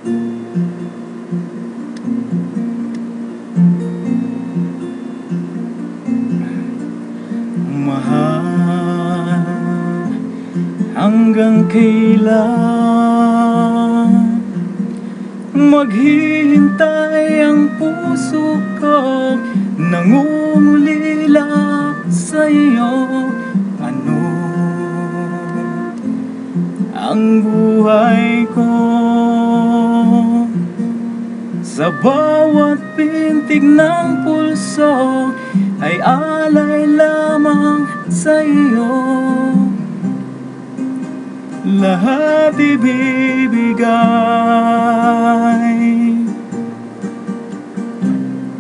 Mahal, hanggang kailan maghihintay ang puso ko, nangungulila sa iyo. Ano ang buhay ko? Sa bawat pintig ng pulso ay alay lamang sa iyo. Lahat ibibigay,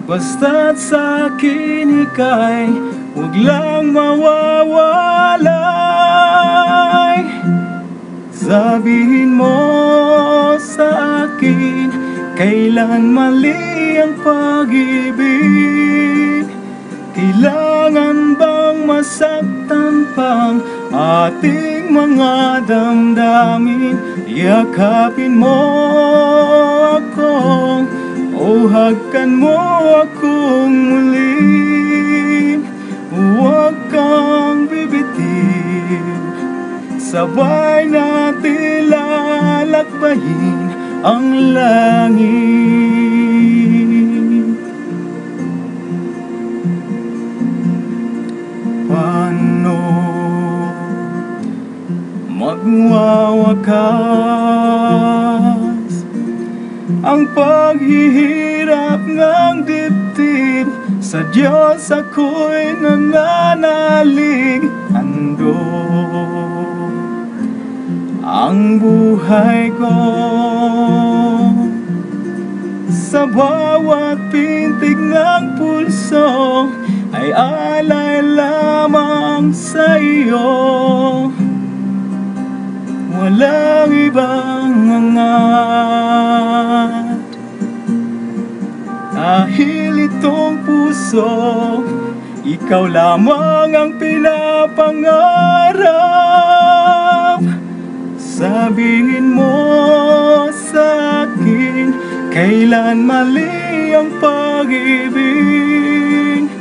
basta't sa'kin ika'y huwag lang mawawalay. Sabihin mo sa akin, kailan mali ang pag-ibig? Kailangan bang masaktan pang ating mga damdamin? Yakapin mo ako o hagkan mo akong muli. Huwag kang bibitiw, sabay natin lalakbayin ang langit. Paano magwawakas ang paghihirap ng dibdib? Sa Diyos ako'y nananalig, handog ang buhay ko. Sa bawat pintig ng pulso ay alay lamang sa iyo. Walang ibang angat, dahil itong puso, ikaw lamang ang pinapangarap. Sabihin mo sa akin, kailan mali ang pag-ibig?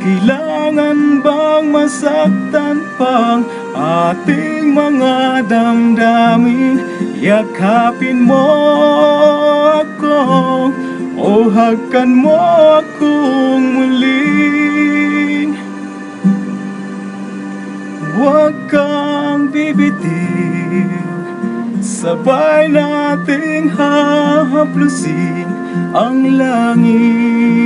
Kailangan bang masaktan pang ating mga damdamin? Yakapin mo ako o hagkan mo akong muli. Huwag kang bibitiw, sabay nating hahaplusin ang langit.